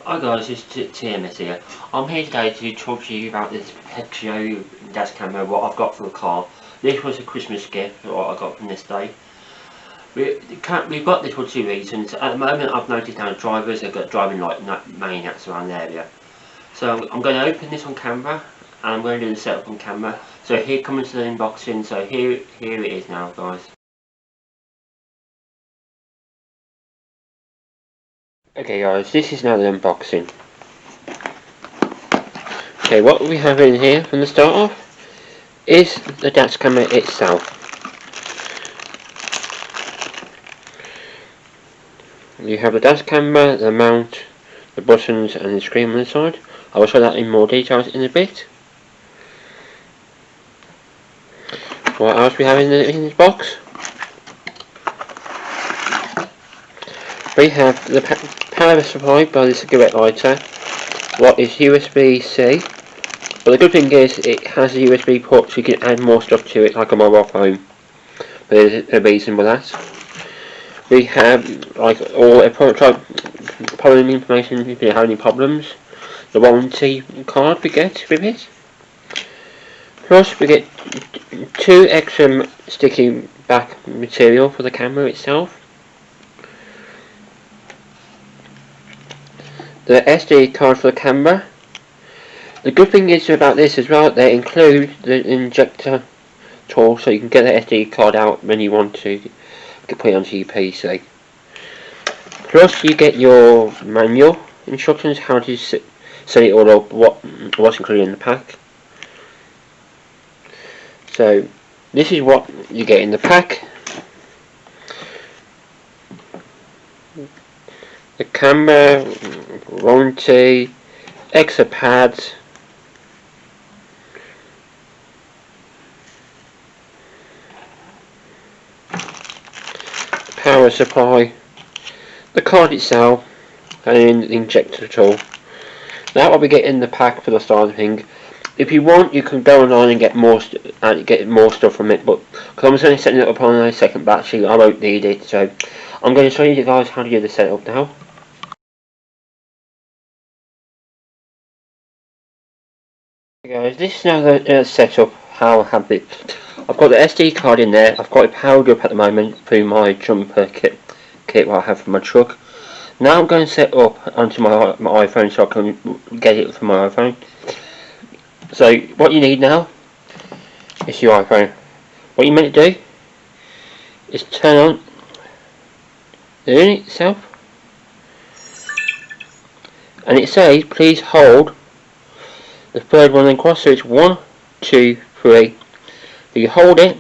Hi guys, it's TMS here. I'm here today to talk to you about this Peztio Dashcam, what I've got for the car. This was a Christmas gift what I got from this day. We've got this for two reasons. At the moment I've noticed now drivers have got driving like maniacs around the area. So I'm going to open this on camera and I'm going to do the setup on camera. So here comes the unboxing, so here it is now guys. Okay guys, this is now the unboxing. Okay, what we have in here from the start off is the Dashcam itself. You have the Dashcam, the mount, the buttons and the screen on the side. I will show that in more details in a bit. What else we have in this box? We have the power supply by the cigarette lighter. What is USB-C? But the good thing is it has a USB port so you can add more stuff to it like a mobile phone. There's a reason for that. We have like all problem information if you have any problems. The warranty card we get with it. Plus we get two extra sticky back material for the camera itself. The SD card for the camera. The good thing is about this as well, they include the injector tool so you can get the SD card out when you want to put it onto your PC. Plus you get your manual instructions how to set it all up, what's included in the pack. So this is what you get in the pack. The camera, warranty, extra pads, power supply, the card itself, and the injector tool. That's what we get in the pack for the starting thing. If you want, you can go online and get more stuff from it, but because I'm only setting it up on a second battery, I won't need it. So I'm going to show you guys how to do the setup now. Okay guys, this is now the setup. How I have it. I've got the SD card in there. I've got it powered up at the moment through my jumper kit what I have for my truck. Now I'm going to set up onto my iPhone so I can get it from my iPhone. So what you need now is your iPhone. What you meant to do is turn on the unit itself, and it says please hold the third one across. So it's 1, 2, 3. So you hold it.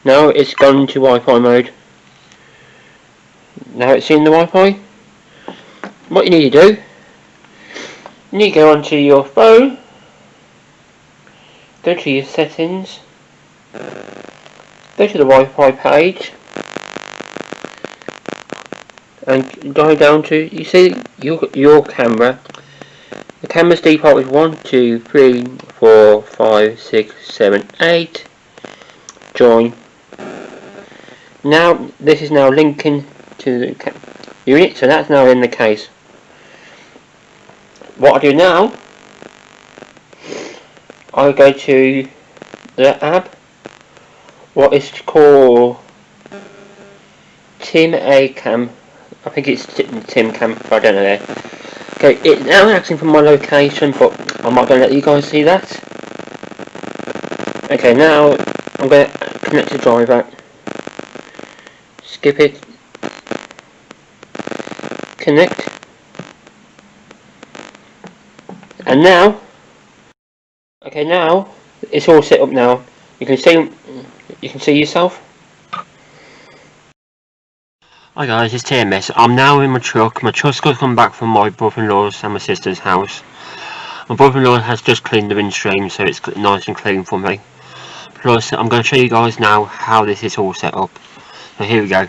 Now it's gone into Wi-Fi mode. Now it's in the Wi-Fi. What you need to do, you need to go onto your phone, go to your settings, go to the Wi-Fi page, and go down to, you see your camera. The camera's default is 1, 2, 3, 4, 5, 6, 7, 8. Join. Now this is now linking to the unit, so that's now in the case. What I do now, I go to the app, what is called Cam. I think it's Cam, but I don't know there. Okay, it's now asking for my location, but I'm not going to let you guys see that. Okay, now I'm going to connect to driver. Skip it. Connect. And now, okay, now it's all set up. Now you can see yourself. Hi guys, it's TMS. I'm now in my truck. My truck's got to come back from my brother-in-law's and my sister's house. My brother-in-law has just cleaned the windscreen, so it's nice and clean for me. Plus, I'm going to show you guys now how this is all set up. So here we go.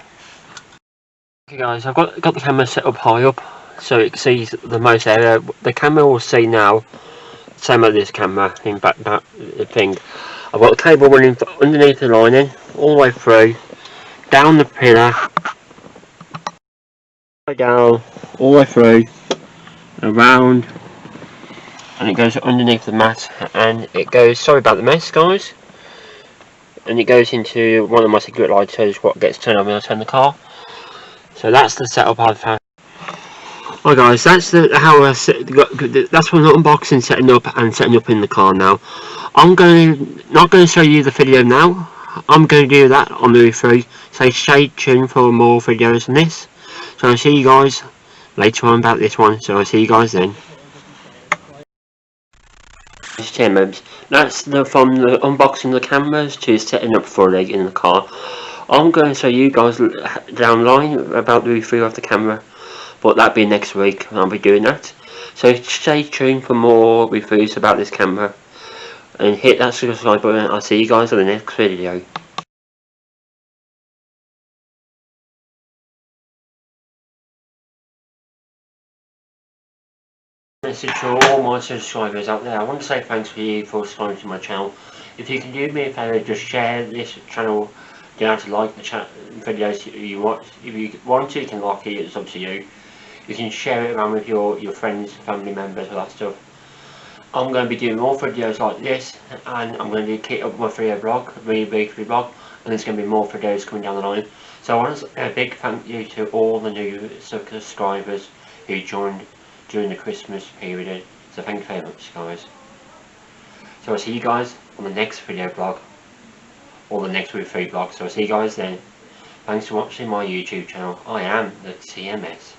Okay guys, I've got the camera set up high up, so it sees the most area. The camera will see now, same as this camera in back thing. I've got the cable running underneath the lining, all the way through, down the pillar, way down, all the way through, around, and it goes underneath the mat, and it goes, sorry about the mess guys, and it goes into one of my secret lighters, what gets turned on when I turn the car. So that's the setup I've had. Right guys, that's that's from the unboxing, setting up in the car now. I'm not going to show you the video now. I'm going to do that on the way through. So stay tuned for more videos on this. So I'll see you guys later on about this one. So I'll see you guys then. That's from the unboxing the cameras to setting up fully in the car. I'm going to show you guys down the line about the review of the camera, but that'll be next week. I'll be doing that. So stay tuned for more reviews about this camera, and hit that subscribe button. I'll see you guys on the next video. Message to all my subscribers out there. I want to say thanks for you for subscribing to my channel. If you can do me a favour, just share this channel. You don't have to like the videos you watch. If you want to, you can like it. It's up to you. You can share it around with your friends, family members, all that stuff. I'm going to be doing more videos like this, and I'm going to keep up my video blog, weekly blog, and there's going to be more videos coming down the line. So I want to say a big thank you to all the new subscribers who joined during the Christmas period. So thank you very much guys. So I'll see you guys on the next video blog, or the next review blog. So I'll see you guys then. Thanks for watching my YouTube channel. I am the TMS.